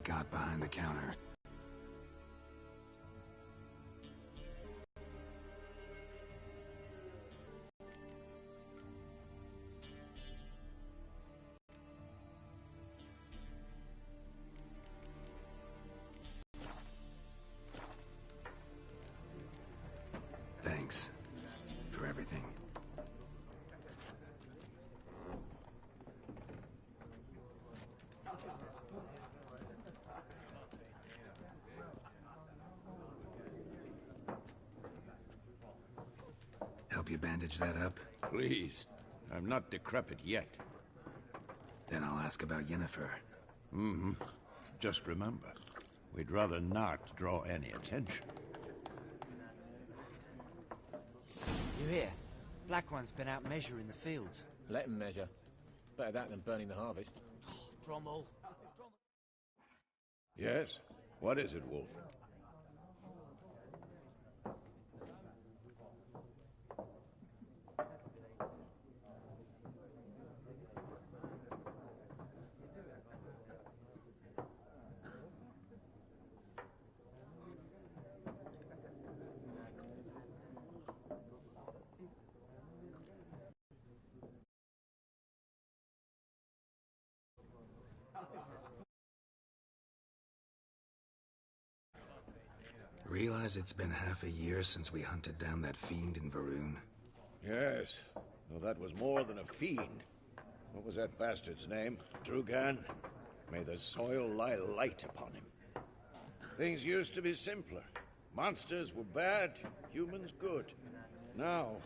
got behind the counter. Thanks for everything. Help you bandage that up? Please. I'm not decrepit yet. Then I'll ask about Yennefer. Mm-hmm. Just remember, we'd rather not draw any attention. You hear? Black One's been out measuring the fields. Let him measure. Better that than burning the harvest. Drommel. Yes? What is it, Wolf? Realize it's been half a year since we hunted down that fiend in Varun? Yes. Well, that was more than a fiend. What was that bastard's name? Drugan? May the soil lie light upon him. Things used to be simpler. Monsters were bad, humans good. Now,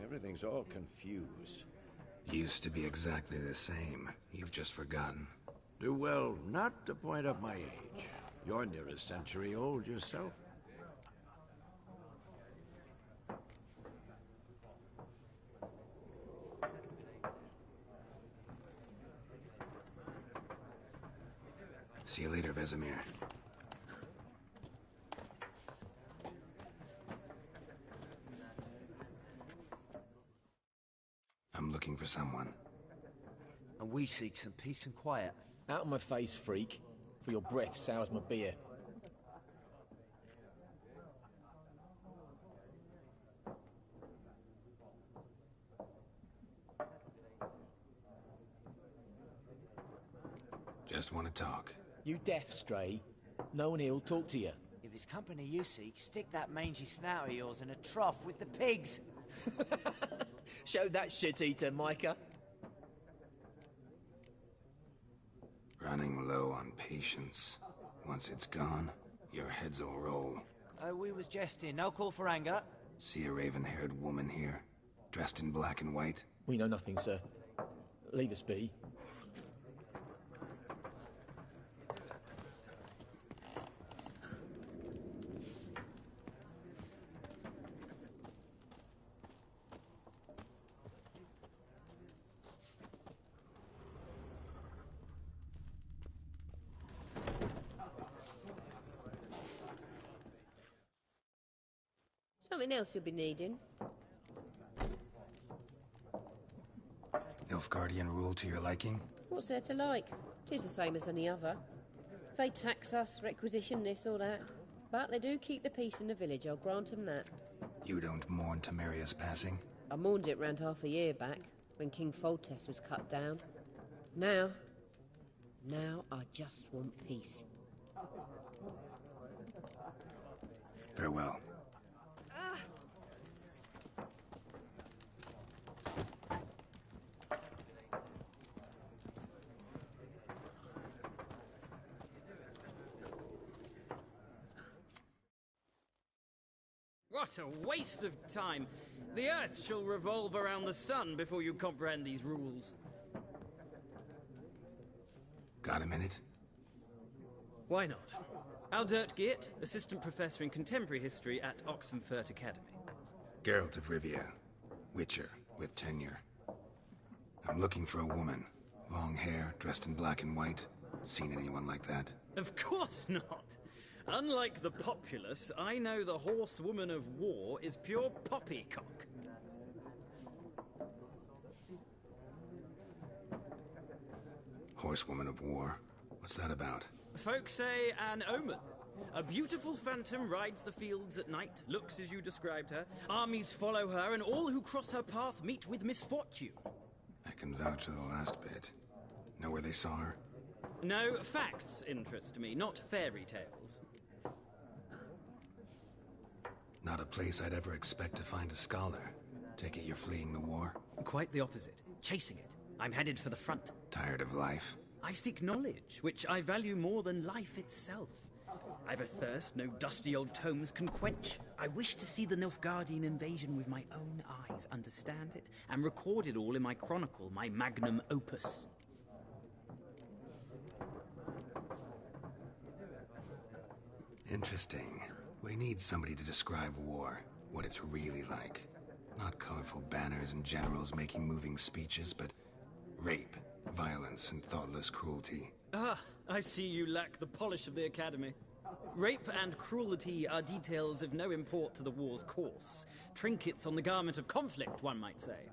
everything's all confused. Used to be exactly the same. You've just forgotten. Do well not to point up my age. You're near a century old yourself. See you later, Vesemir. I'm looking for someone. And we seek some peace and quiet. Out of my face, freak. For your breath sours my beer. Just want to talk. You deaf, Stray? No one here'll talk to you. If it's company you seek, stick that mangy snout of yours in a trough with the pigs. Show that shit-eater, Micah. Running low on patience. Once it's gone, your heads will roll. We was jesting. No call for anger. See a raven-haired woman here, dressed in black and white? We know nothing, sir. Leave us be. Something else you'll be needing. Nilfgaardian rule to your liking? What's there to like? 'Tis the same as any other. They tax us, requisition this or that. But they do keep the peace in the village, I'll grant them that. You don't mourn Temeria's passing? I mourned it round half a year back, when King Foltest was cut down. Now I just want peace. Farewell. What a waste of time! The Earth shall revolve around the sun before you comprehend these rules. Got a minute? Why not? Aldert Geert, Assistant Professor in Contemporary History at Oxenfurt Academy. Geralt of Rivia, Witcher, with tenure. I'm looking for a woman. Long hair, dressed in black and white. Seen anyone like that? Of course not! Unlike the populace, I know the horsewoman of war is pure poppycock. Horsewoman of war? What's that about? Folk say an omen. A beautiful phantom rides the fields at night, looks as you described her. Armies follow her, and all who cross her path meet with misfortune. I can vouch for the last bit. Know where they saw her? No, facts interest me, not fairy tales. Not a place I'd ever expect to find a scholar. Take it you're fleeing the war? Quite the opposite. Chasing it. I'm headed for the front. Tired of life? I seek knowledge, which I value more than life itself. I've a thirst no dusty old tomes can quench. I wish to see the Nilfgaardian invasion with my own eyes, understand it, and record it all in my chronicle, my magnum opus. Interesting. We need somebody to describe war, what it's really like. Not colorful banners and generals making moving speeches, but rape, violence, and thoughtless cruelty. Ah, I see you lack the polish of the Academy. Rape and cruelty are details of no import to the war's course. Trinkets on the garment of conflict, one might say.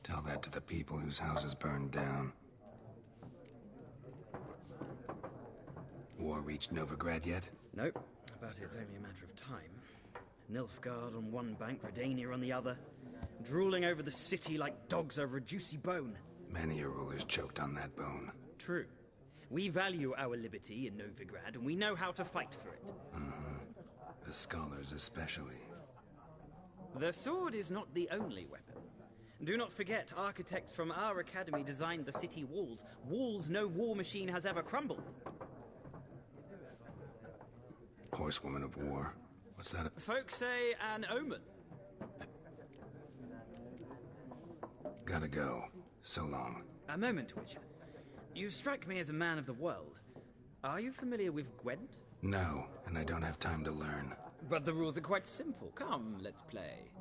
Tell that to the people whose houses burned down. War reached Novigrad yet? Nope, but it's only a matter of time. Nilfgaard on one bank, Redania on the other, drooling over the city like dogs over a juicy bone. Many a ruler's choked on that bone. True. We value our liberty in Novigrad, and we know how to fight for it. The scholars especially. The sword is not the only weapon. Do not forget, architects from our academy designed the city walls. Walls no war machine has ever crumbled. Horsewoman of war. What's that? Folk say an omen. Gotta go. So long. A moment, Witcher. You strike me as a man of the world. Are you familiar with Gwent? No, and I don't have time to learn. But the rules are quite simple. Come, let's play.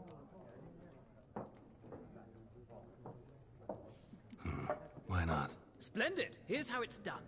Why not? Splendid. Here's how it's done.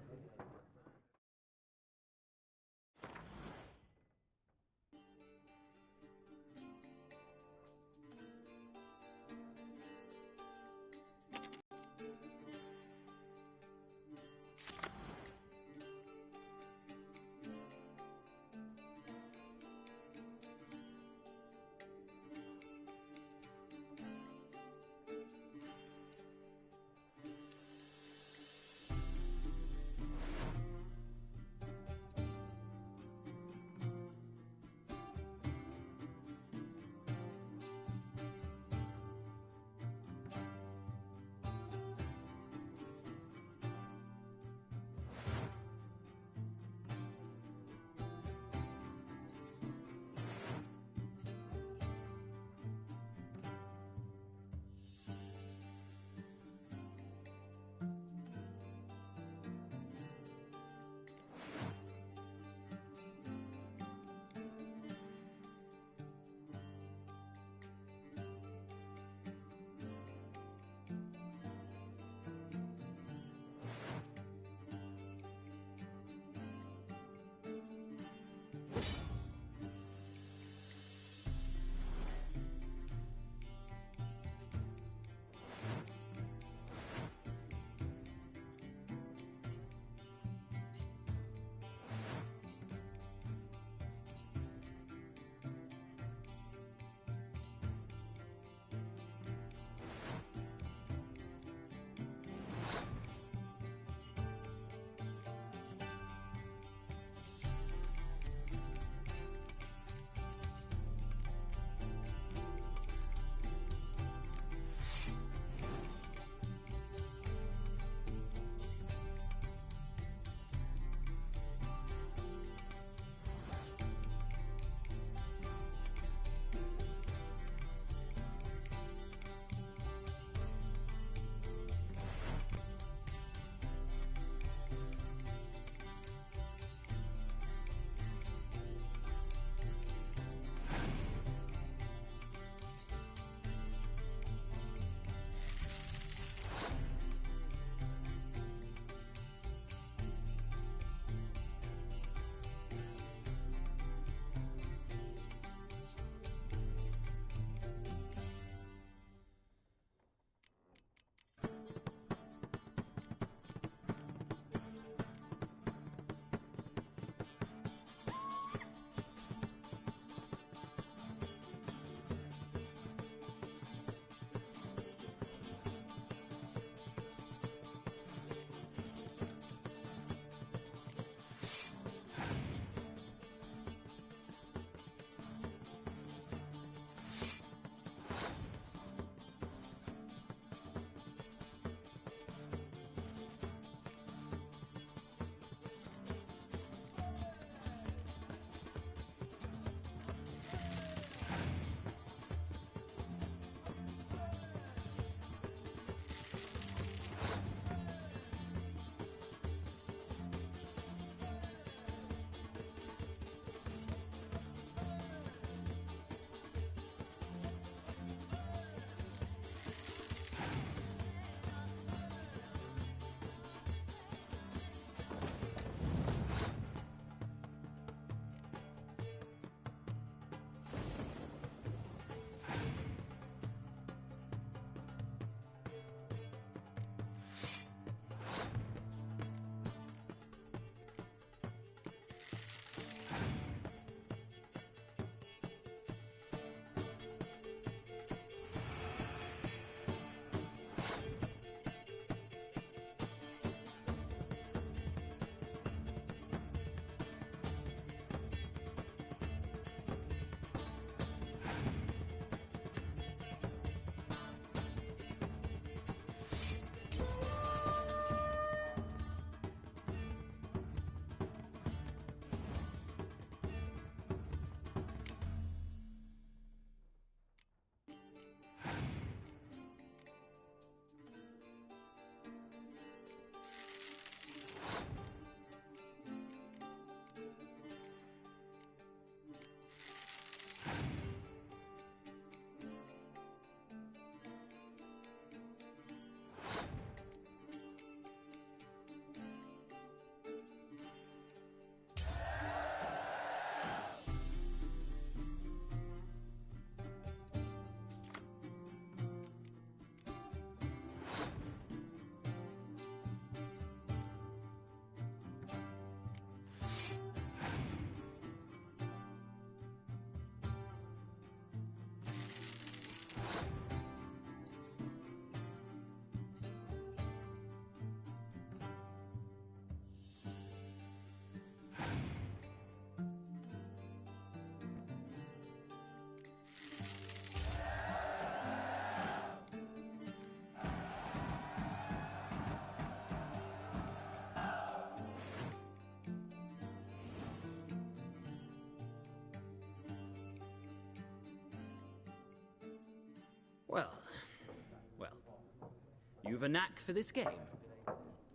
You've a knack for this game.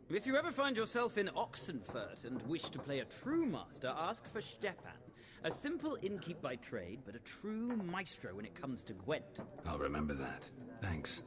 If you ever find yourself in Oxenfurt and wish to play a true master, ask for Stepan. A simple innkeep by trade, but a true maestro when it comes to Gwent. I'll remember that. Thanks.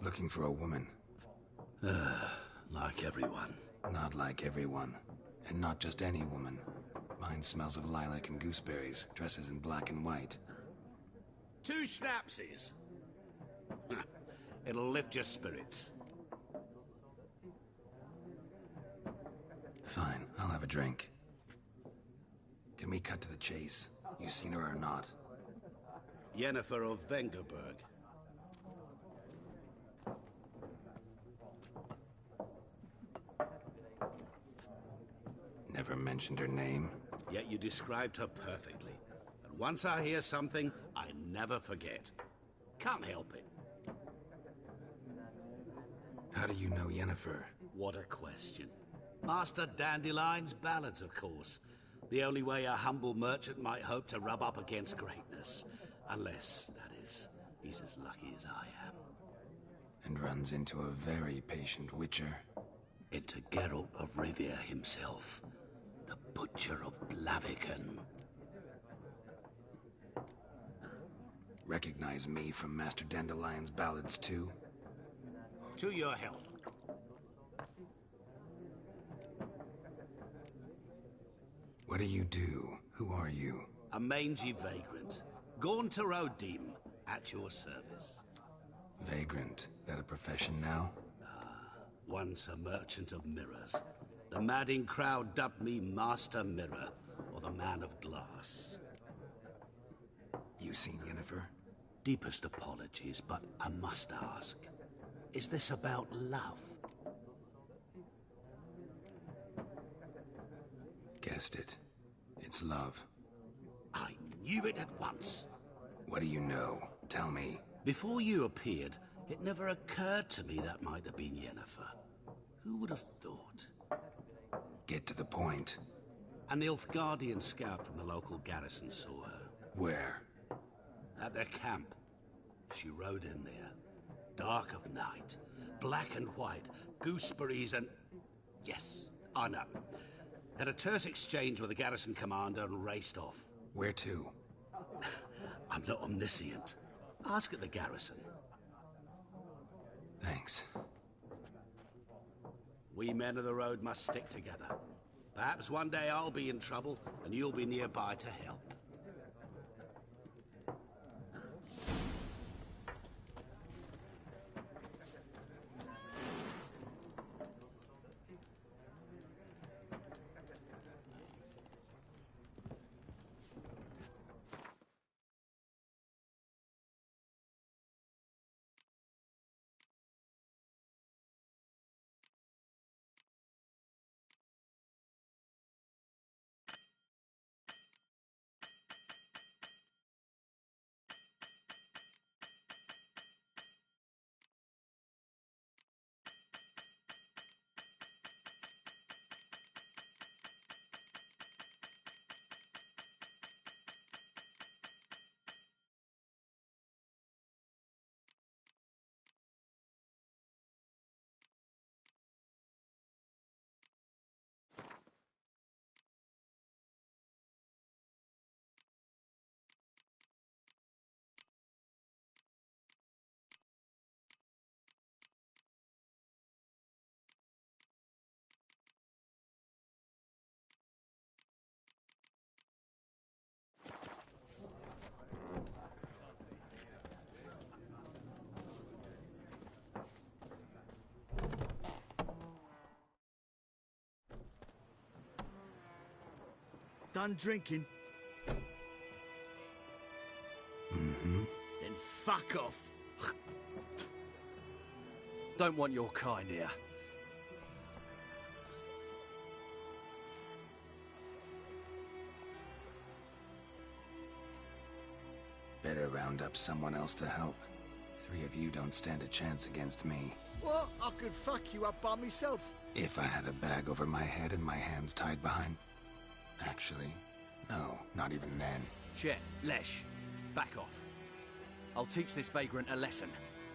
Looking for a woman. Like everyone. Not like everyone. And not just any woman. Mine smells of lilac and gooseberries, dresses in black and white. 2 schnapsies. It'll lift your spirits. Fine, I'll have a drink. Can we cut to the chase? You seen her or not? Yennefer of Vengerberg. Never mentioned her name. Yet you described her perfectly. And once I hear something, I never forget. Can't help it. How do you know Yennefer? What a question. Master Dandelion's ballads, of course. The only way a humble merchant might hope to rub up against greatness. Unless, that is, he's as lucky as I am. And runs into a very patient witcher. Into Geralt of Rivia himself. The Butcher of Blaviken. Recognize me from Master Dandelion's ballads too? To your health. What do you do? Who are you? A mangy vagrant. Gaunter O'Deem, at your service. Vagrant. That a profession now? Once a merchant of mirrors. The madding crowd dubbed me Master Mirror, or the Man of Glass. You seen Yennefer? Deepest apologies, but I must ask. Is this about love? Guessed it. It's love. I knew it at once. What do you know? Tell me. Before you appeared, it never occurred to me that might have been Yennefer. Who would have thought? Get to the point. An Nilfgaardian scout from the local garrison saw her. Where? At their camp. She rode in there. Dark of night. Black and white. Gooseberries and... Yes, I know. Had a terse exchange with the garrison commander and raced off. Where to? I'm not omniscient. Ask at the garrison. Thanks. We men of the road must stick together. Perhaps one day I'll be in trouble and you'll be nearby to help. Done drinking? Mm-hmm. Then fuck off. Don't want your kind here. Better round up someone else to help. 3 of you don't stand a chance against me. What? I could fuck you up by myself. If I had a bag over my head and my hands tied behind... Actually, no, not even then. Chet, Lesh, back off. I'll teach this vagrant a lesson.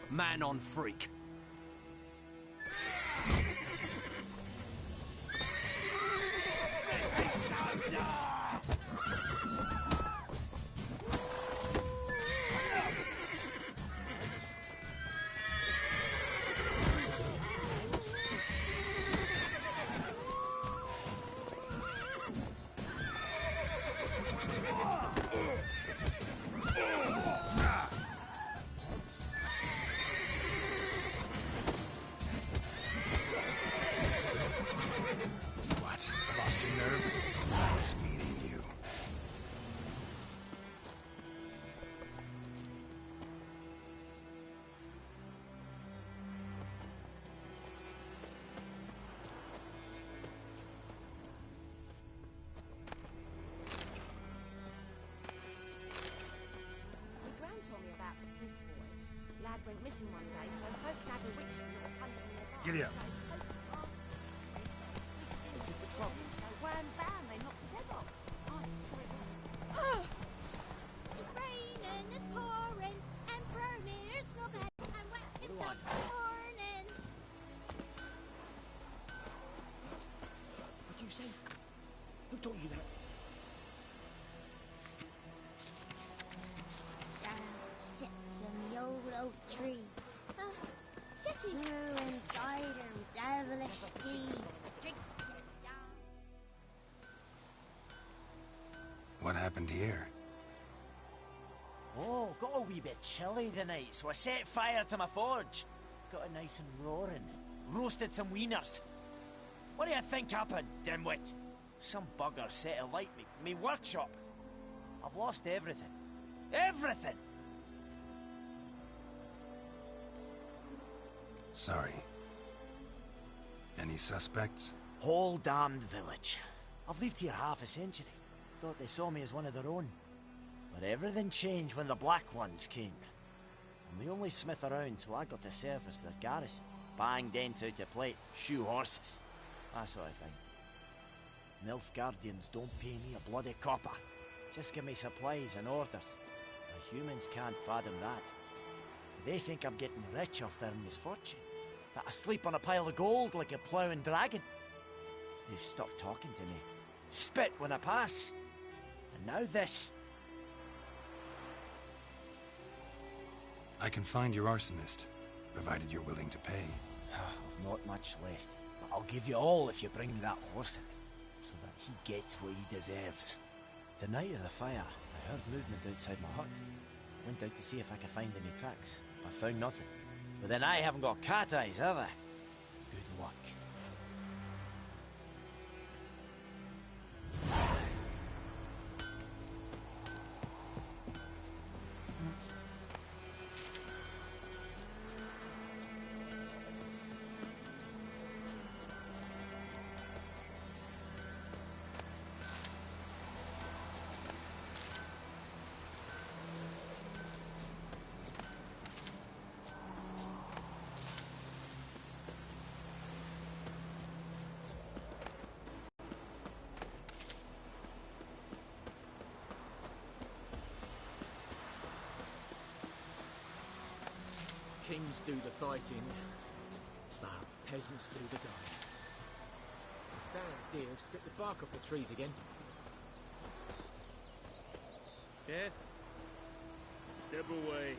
Man on freak. What? Lost your nerve? Nice meeting you. My gran told me about the Smith boy. Lad went missing one day, so folk had a witch that was hunting nearby. Giddy up. Looking for trouble. So wham bam, they knocked his head off. Oh, sorry. It's raining, it's pouring, and Broner's not bad. I'm waking up this morning. What'd you say? Who taught you that? Down sits in the old oak tree. Jetty. Brew and cider with devilish tea. Drinks it down. What happened here? Oh, got a wee bit chilly the night, so I set fire to my forge. Got it nice and roaring. Roasted some wieners. What do you think happened, dimwit? Some bugger set alight me workshop. I've lost everything. Everything! Sorry. Any suspects? Whole damned village. I've lived here half a century. Thought they saw me as one of their own. But everything changed when the Black Ones came. I'm the only smith around, so I got to service their garrison. Bang dents out your plate, shoe horses. That sort of thing. Nilfgaardians don't pay me a bloody copper. Just give me supplies and orders. The humans can't fathom that. They think I'm getting rich off their misfortune. That I sleep on a pile of gold like a ploughing dragon. They've stopped talking to me. Spit when I pass. And now this. I can find your arsonist, provided you're willing to pay. I've not much left, but I'll give you all if you bring me that horse in, so that he gets what he deserves. The night of the fire, I heard movement outside my hut. Went out to see if I could find any tracks. I found nothing. But then I haven't got cat eyes, have I? Good luck. Kings do the fighting, but peasants do the dying. Damn deer have stripped the bark off the trees again. Yeah? Step away.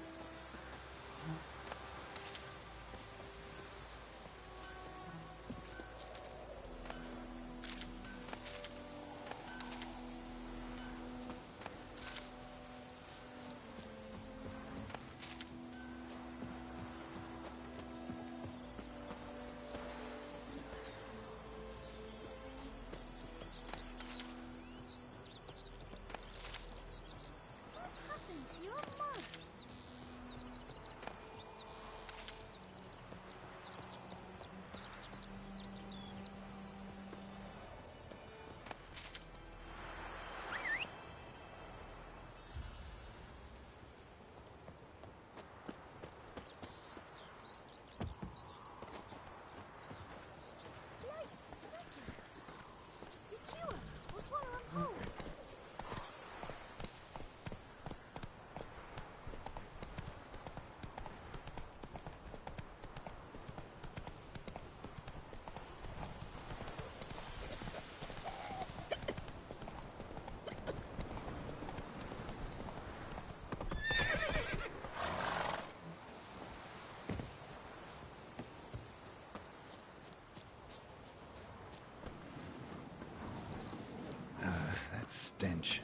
That stench.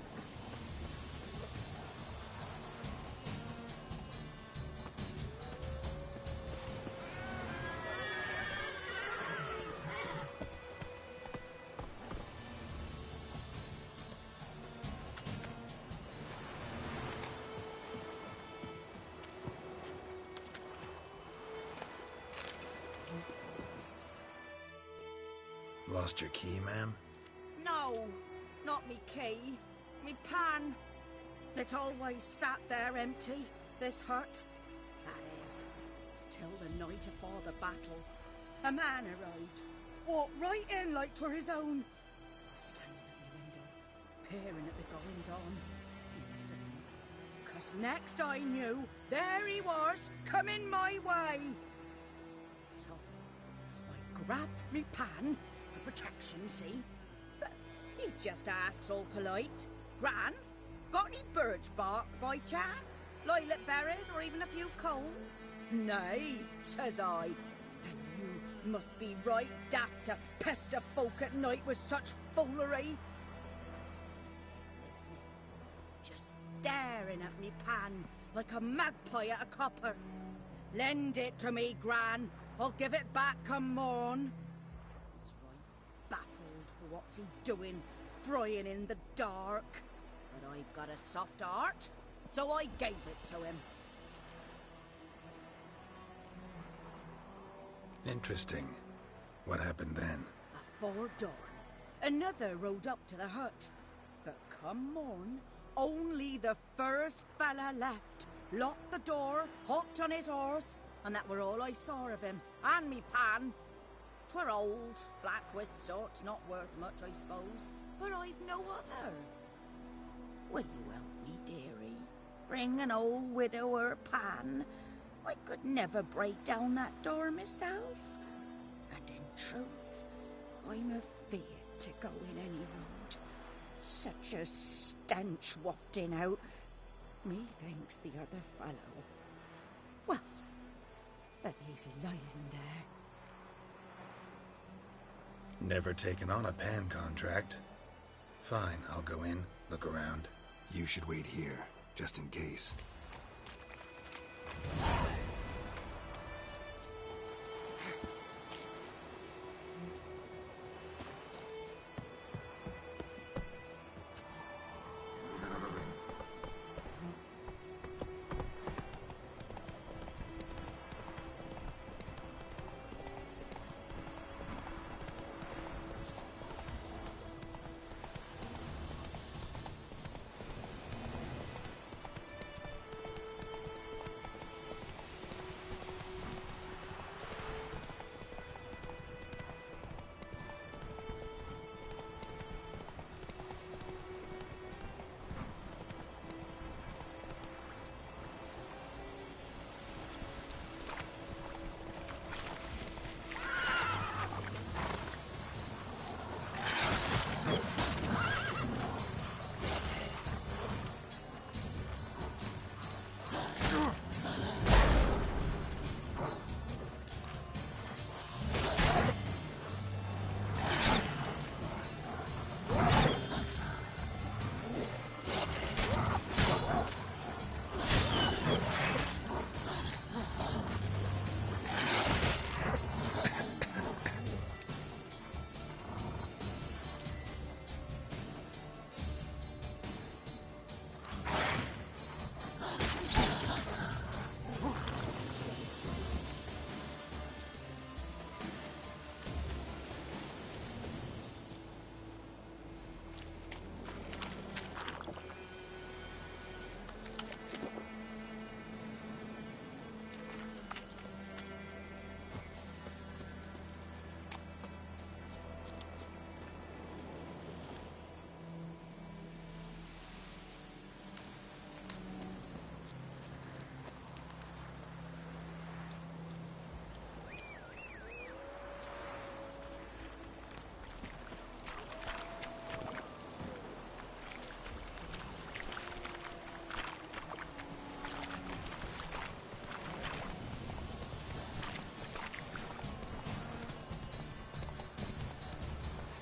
Lost your key, ma'am? No, not me key. Me pan. It's always sat there empty, this hut. That is, till the night afore the battle. A man arrived, walked right in like 'twere his own. Was standing at my window, peering at the goings on. He must have known, 'cause next I knew, there he was, coming my way. So, I grabbed me pan, for protection, see? But he just asks all polite, Gran, got any birch bark by chance? Lilac berries or even a few coals? Nay, says I. And you must be right daft to pester folk at night with such foolery. I sees him listening, just staring at me pan like a magpie at a copper. Lend it to me, Gran. I'll give it back come morn. He's right baffled for what's he doing, frying in the dark. But I've got a soft heart, so I gave it to him. Interesting. What happened then? Afore dawn, another rode up to the hut. But come morn, only the first fella left. Locked the door, hopped on his horse, and that were all I saw of him. And me pan. 'Twere old, black with soot, not worth much, I suppose. But I've no other. Will you help me, dearie? Bring an old widower pan. I could never break down that door myself. And in truth, I'm afeard to go in any road. Such a stench wafting out. Methinks the other fellow. Well, that he's lying there. Never taken on a pan contract. Fine, I'll go in, look around. You should wait here, just in case.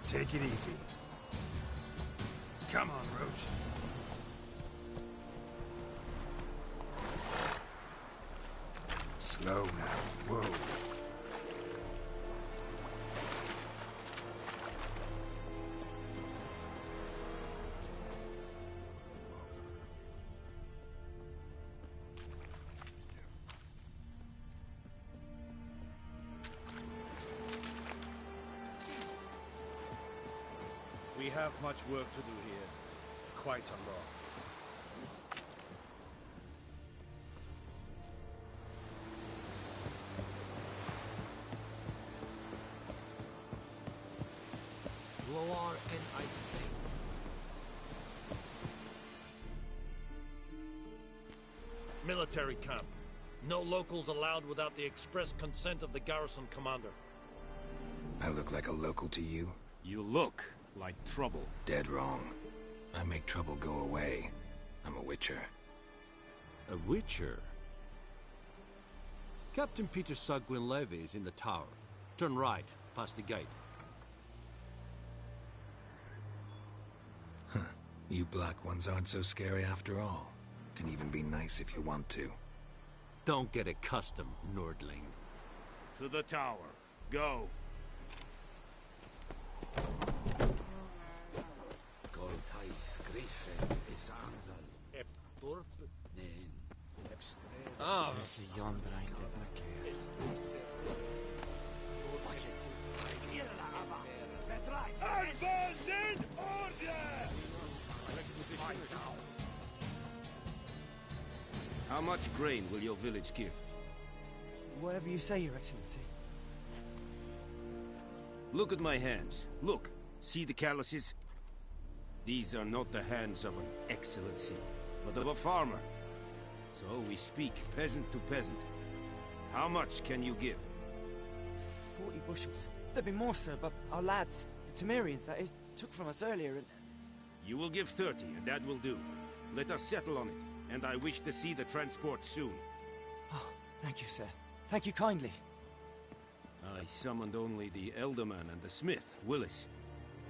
Take it easy. Come on, Roach. Slow now. Whoa. We have much work to do here. Quite a lot. Lower and I think. Military camp. No locals allowed without the express consent of the garrison commander. I look like a local to you? You look like trouble. Dead wrong. I make trouble go away. I'm a witcher. A witcher? Captain Peter Sagwin Levy is in the tower. Turn right, past the gate. Huh. You black ones aren't so scary after all. Can even be nice if you want to. Don't get accustomed, Nordling. To the tower. Go. Ah, this is yonder, ain't it? Watch it. Advance in order! How much grain will your village give? Whatever you say, Your Excellency. Look at my hands. Look. See the calluses? These are not the hands of an excellency, but of a farmer. So we speak peasant to peasant. How much can you give? 40 bushels. There'd be more, sir, but our lads, the Temerians, that is, took from us earlier and... You will give 30, and that will do. Let us settle on it, and I wish to see the transport soon. Oh, thank you, sir. Thank you kindly. I summoned only the Elderman and the smith, Willis.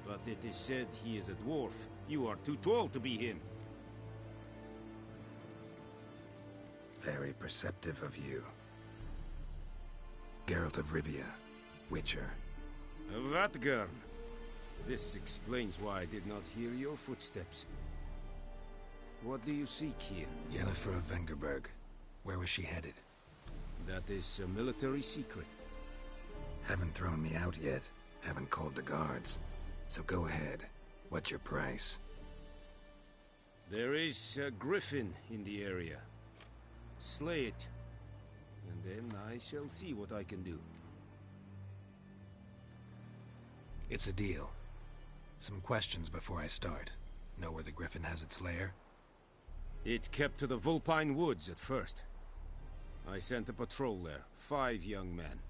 But it is said he is a dwarf. You are too tall to be him. Very perceptive of you. Geralt of Rivia, Witcher. Vatgern. This explains why I did not hear your footsteps. What do you seek here? Yennefer of Vengerberg. Where was she headed? That is a military secret. Haven't thrown me out yet. Haven't called the guards. So go ahead. What's your price? There is a griffin in the area. Slay it. And then I shall see what I can do. It's a deal. Some questions before I start. Know where the griffin has its lair? It kept to the Vulpine Woods at first. I sent a patrol there. 5 young men.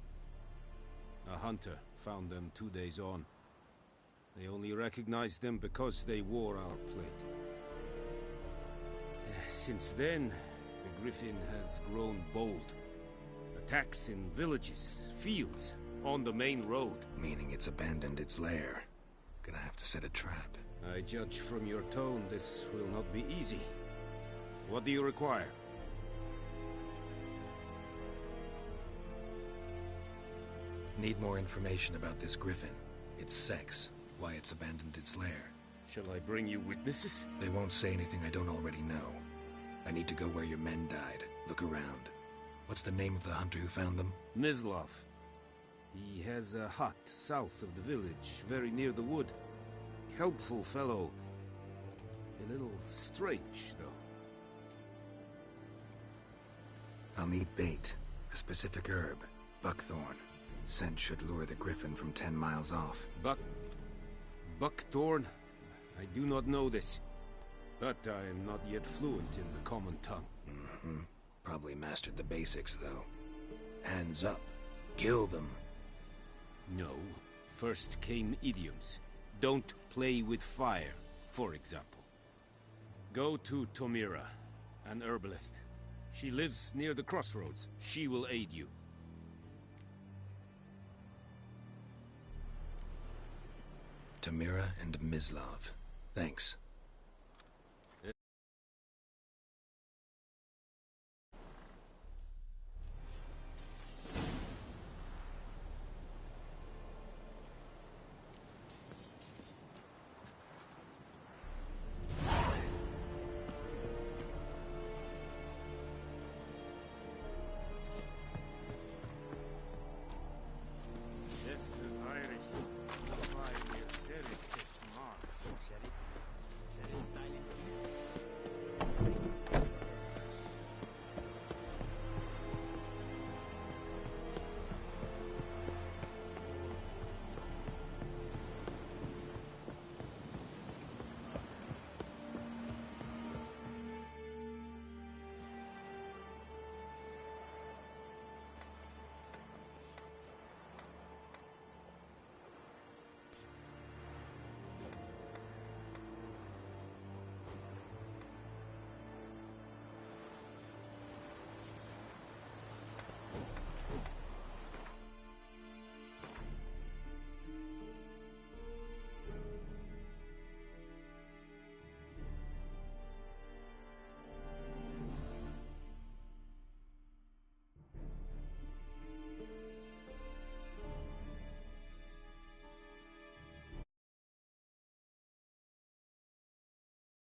A hunter found them 2 days on. They only recognized them because they wore our plate. Since then, the griffin has grown bold. Attacks in villages, fields, on the main road. Meaning it's abandoned its lair. Gonna have to set a trap. I judge from your tone this will not be easy. What do you require? Need more information about this griffin. Its sex, why it's abandoned its lair. Shall I bring you witnesses? They won't say anything I don't already know. I need to go where your men died. Look around. What's the name of the hunter who found them? Mislav. He has a hut south of the village, very near the wood. Helpful fellow. A little strange, though. I'll need bait. A specific herb. Buckthorn. Scent should lure the griffin from 10 miles off. Buckthorn? I do not know this. But I am not yet fluent in the common tongue. Mm-hmm. Probably mastered the basics, though. Hands up. Kill them. No. First came idioms. Don't play with fire, for example. Go to Tomira, an herbalist. She lives near the crossroads. She will aid you. Tamira and Mislav. Thanks. thing.